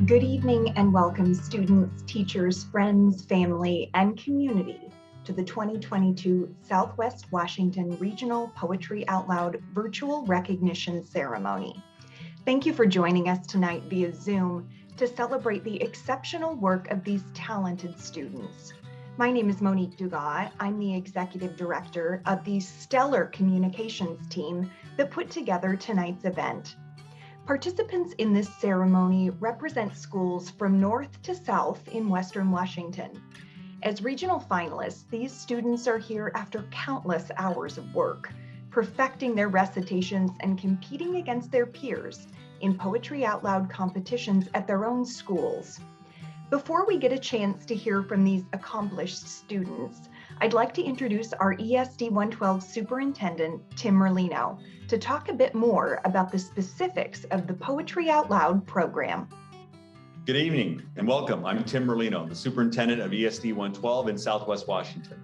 Good evening and welcome students, teachers, friends, family, and community to the 2022 Southwest Washington Regional Poetry Out Loud Virtual Recognition Ceremony. Thank you for joining us tonight via Zoom to celebrate the exceptional work of these talented students. My name is Monique Dugas. I'm the Executive Director of the stellar communications team that put together tonight's event. Participants in this ceremony represent schools from north to south in Western Washington. As regional finalists, these students are here after countless hours of work, perfecting their recitations and competing against their peers in poetry out loud competitions at their own schools. Before we get a chance to hear from these accomplished students, I'd like to introduce our ESD 112 Superintendent, Tim Merlino, to talk a bit more about the specifics of the Poetry Out Loud program. Good evening and welcome. I'm Tim Merlino, the Superintendent of ESD 112 in Southwest Washington.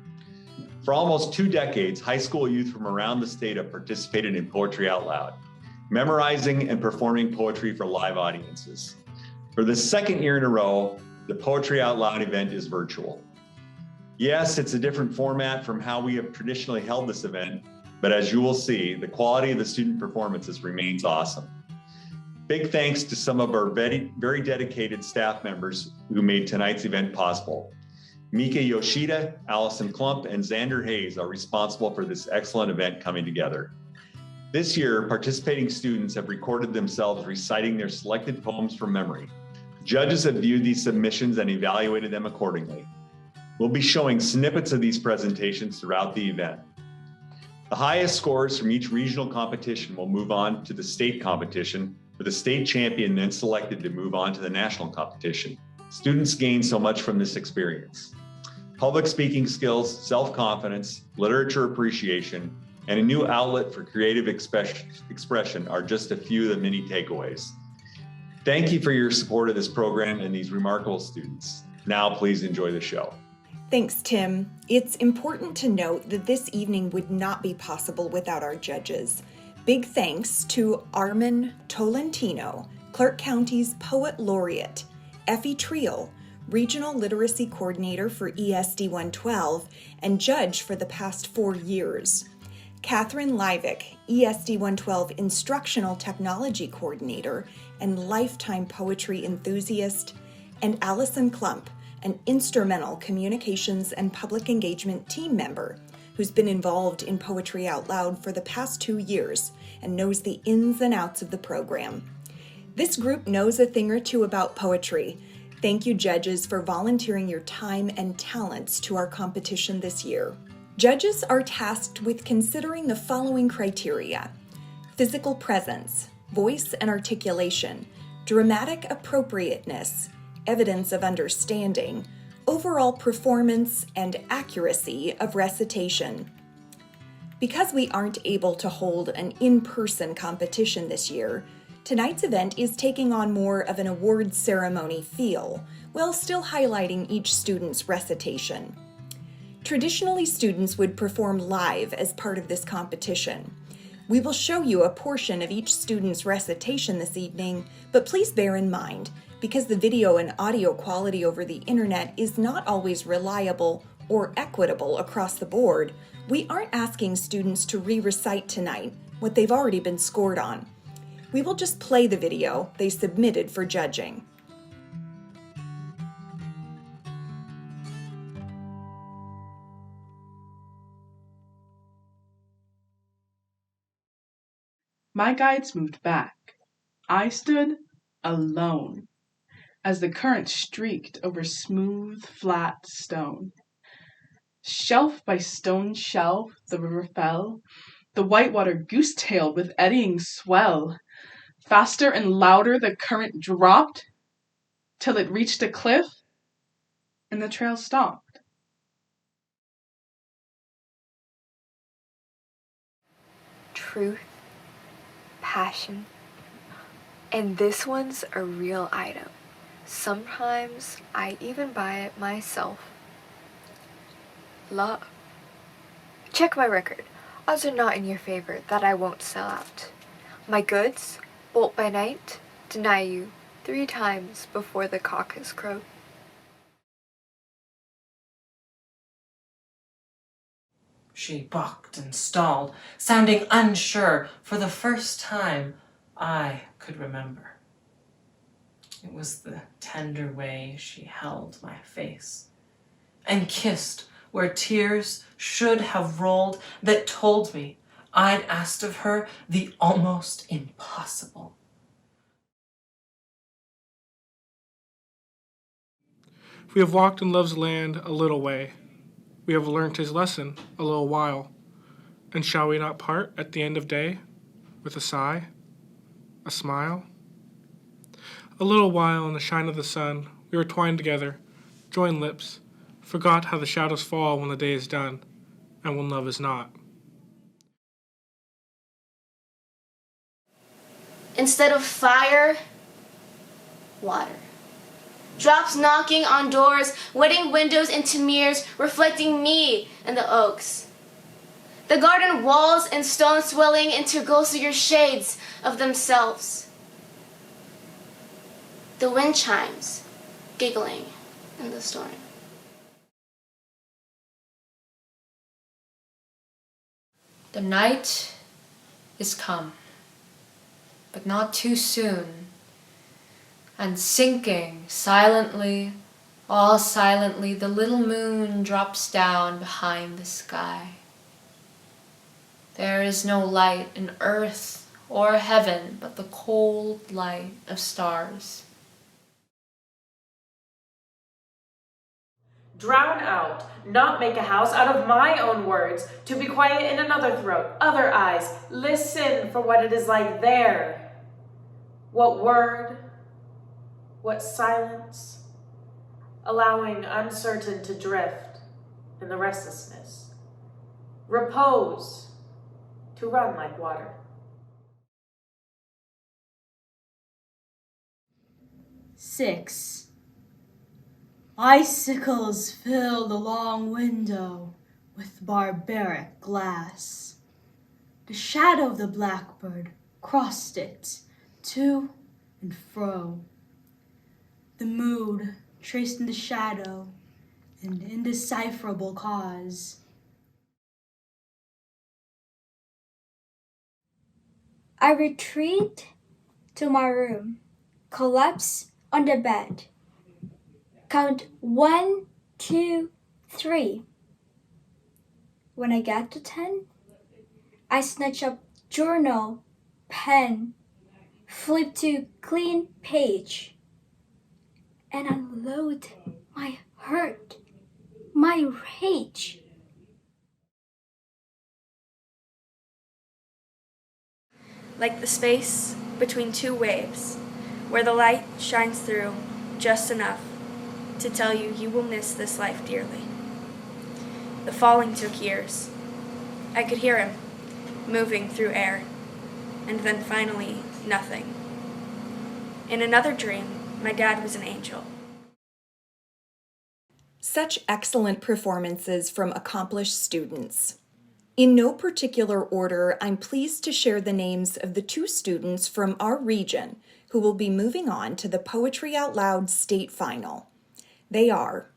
For almost 2 decades, high school youth from around the state have participated in Poetry Out Loud, memorizing and performing poetry for live audiences. For the second year in a row, the Poetry Out Loud event is virtual. Yes, it's a different format from how we have traditionally held this event, but as you will see, the quality of the student performances remains awesome. Big thanks to some of our very dedicated staff members who made tonight's event possible. Mika Yoshida, Allison Klump, and Xander Hayes are responsible for this excellent event coming together. This year, participating students have recorded themselves reciting their selected poems from memory. Judges have viewed these submissions and evaluated them accordingly. We'll be showing snippets of these presentations throughout the event. The highest scores from each regional competition will move on to the state competition, with the state champion then selected to move on to the national competition. Students gain so much from this experience. Public speaking skills, self-confidence, literature appreciation, and a new outlet for creative expression are just a few of the many takeaways. Thank you for your support of this program and these remarkable students. Now, please enjoy the show. Thanks, Tim. It's important to note that this evening would not be possible without our judges. Big thanks to Armin Tolentino, Clark County's Poet Laureate, Effie Triel, Regional Literacy Coordinator for ESD 112 and judge for the past 4 years, Catherine Livick, ESD 112 Instructional Technology Coordinator and lifetime poetry enthusiast, and Allison Klump, an instrumental communications and public engagement team member who's been involved in Poetry Out Loud for the past 2 years and knows the ins and outs of the program. This group knows a thing or two about poetry. Thank you, judges, for volunteering your time and talents to our competition this year. Judges are tasked with considering the following criteria: physical presence, voice and articulation, dramatic appropriateness, evidence of understanding, overall performance, and accuracy of recitation. Because we aren't able to hold an in-person competition this year, tonight's event is taking on more of an awards ceremony feel, while still highlighting each student's recitation. Traditionally, students would perform live as part of this competition. We will show you a portion of each student's recitation this evening, but please bear in mind, because the video and audio quality over the internet is not always reliable or equitable across the board, we aren't asking students to re-recite tonight what they've already been scored on. We will just play the video they submitted for judging. My guides moved back. I stood alone as the current streaked over smooth, flat stone. Shelf by stone shelf the river fell, the white water goose-tailed with eddying swell. Faster and louder the current dropped, till it reached a cliff, and the trail stopped. Truth, passion, and this one's a real item. Sometimes I even buy it myself. Love. Check my record. Odds are not in your favor that I won't sell out. My goods, bolt by night, deny you 3 times before the cock has crowed. She balked and stalled, sounding unsure for the first time I could remember. It was the tender way she held my face and kissed where tears should have rolled that told me I'd asked of her the almost impossible. We have walked in love's land a little way. We have learnt his lesson a little while. And shall we not part at the end of day with a sigh, a smile? A little while in the shine of the sun, we were twined together, joined lips, forgot how the shadows fall when the day is done, and when love is not. Instead of fire, water. Drops knocking on doors, wetting windows into mirrors, reflecting me and the oaks. The garden walls and stones swelling into ghostlier shades of themselves. The wind chimes, giggling in the storm. The night is come, but not too soon, and sinking silently, all silently, the little moon drops down behind the sky. There is no light in earth or heaven but the cold light of stars. Drown out, not make a house out of my own words, to be quiet in another throat, other eyes. Listen for what it is like there. What word, what silence, allowing uncertain to drift in the restlessness. Repose to run like water. Six. Icicles fill the long window with barbaric glass. The shadow of the blackbird crossed it to and fro. The mood traced in the shadow an indecipherable cause. I retreat to my room, collapse on the bed. Count 1, 2, 3. When I get to 10, I snatch up journal, pen, flip to clean page, and unload my hurt, my rage. Like the space between two waves, where the light shines through just enough to tell you you will miss this life dearly. The falling took years. I could hear him, moving through air, and then finally, nothing. In another dream, my dad was an angel. Such excellent performances from accomplished students. In no particular order, I'm pleased to share the names of the 2 students from our region who will be moving on to the Poetry Out Loud State Final. They are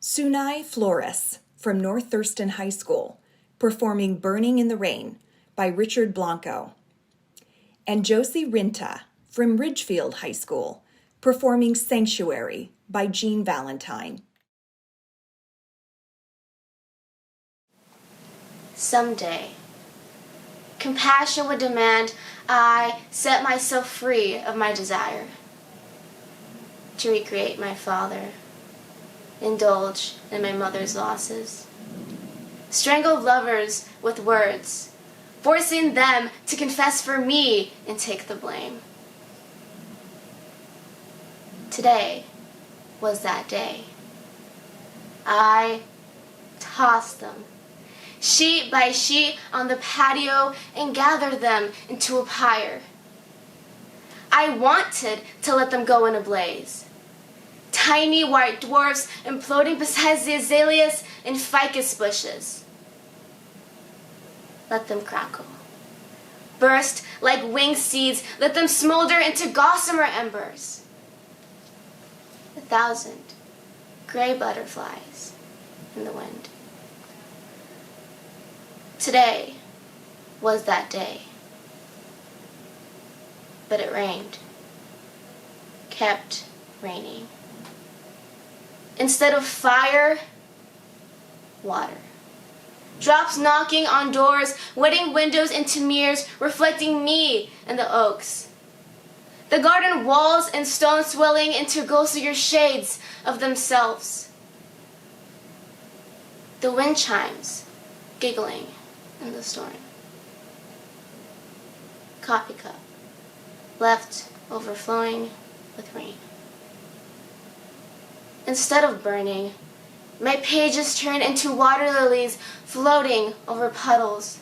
Sunai Flores from North Thurston High School, performing Burning in the Rain by Richard Blanco, and Josie Rinta from Ridgefield High School, performing Sanctuary by Jean Valentine. Someday, compassion would demand I set myself free of my desire to recreate my father, indulge in my mother's losses, strangle lovers with words, forcing them to confess for me and take the blame. Today was that day. I tossed them, sheet by sheet, on the patio and gathered them into a pyre. I wanted to let them go in a blaze. Tiny white dwarfs imploding beside the azaleas and ficus bushes. Let them crackle. Burst like winged seeds, let them smolder into gossamer embers. 1,000 gray butterflies in the wind. Today was that day. But it rained. Kept raining. Instead of fire, water. Drops knocking on doors, wetting windows into mirrors, reflecting me and the oaks. The garden walls and stones swelling into ghostlier shades of themselves. The wind chimes, giggling in the storm. Coffee cup, left overflowing with rain. Instead of burning, my pages turn into water lilies floating over puddles.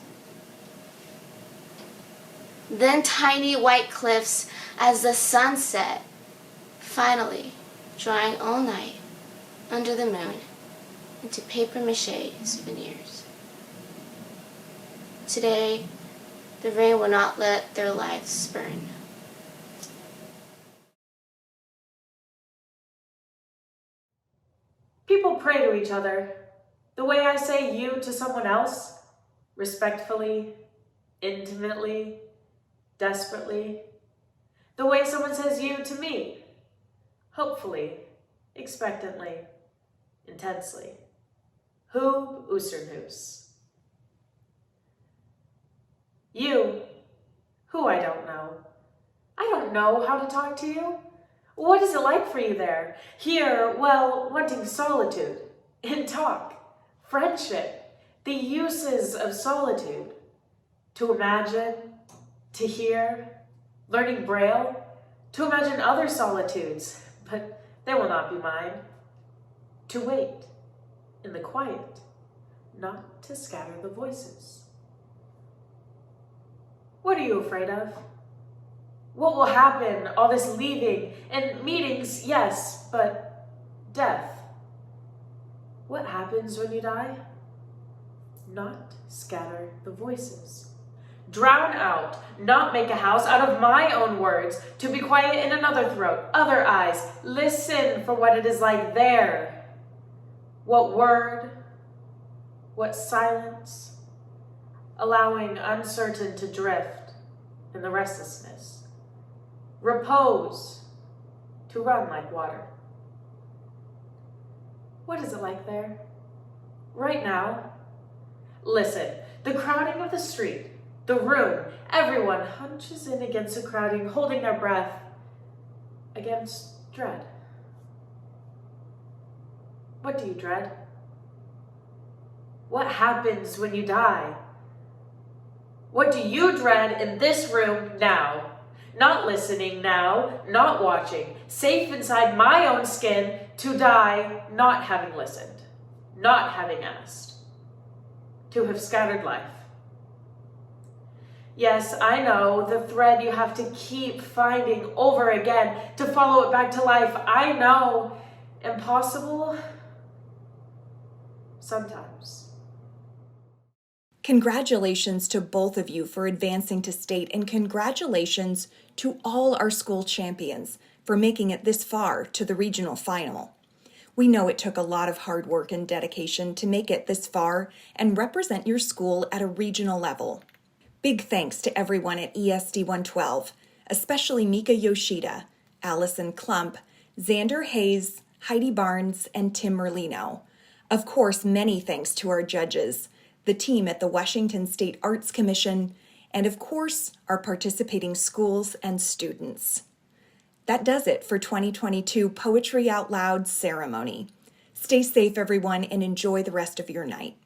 Then tiny white cliffs as the sun set, finally drying all night under the moon into papier-mâché souvenirs. Today, the rain will not let their lives burn. People pray to each other. The way I say you to someone else, respectfully, intimately, desperately. The way someone says you to me, hopefully, expectantly, intensely. Hoob oesternhoos. You, who I don't know. I don't know how to talk to you. What is it like for you there? Here, well, wanting solitude. In talk, friendship, the uses of solitude. To imagine, to hear, learning Braille, to imagine other solitudes, but they will not be mine. To wait, in the quiet, not to scatter the voices. What are you afraid of? What will happen, all this leaving and meetings, yes, but death. What happens when you die? Not scatter the voices. Drown out, not make a house out of my own words, to be quiet in another throat, other eyes. Listen for what it is like there. What word, what silence, allowing uncertain to drift in the restlessness. Repose, to run like water. What is it like there? Right now? Listen, the crowding of the street, the room, everyone hunches in against the crowding, holding their breath against dread. What do you dread? What happens when you die? What do you dread in this room now? Not listening now, not watching, safe inside my own skin, to die not having listened, not having asked, to have scattered life. Yes, I know, the thread you have to keep finding over again to follow it back to life. I know, impossible sometimes. Congratulations to both of you for advancing to state, and congratulations to all our school champions for making it this far to the regional final. We know it took a lot of hard work and dedication to make it this far and represent your school at a regional level. Big thanks to everyone at ESD 112, especially Mika Yoshida, Allison Klump, Xander Hayes, Heidi Barnes, and Tim Merlino. Of course, many thanks to our judges, the team at the Washington State Arts Commission, and of course, our participating schools and students. That does it for 2022 Poetry Out Loud ceremony. Stay safe, everyone, and enjoy the rest of your night.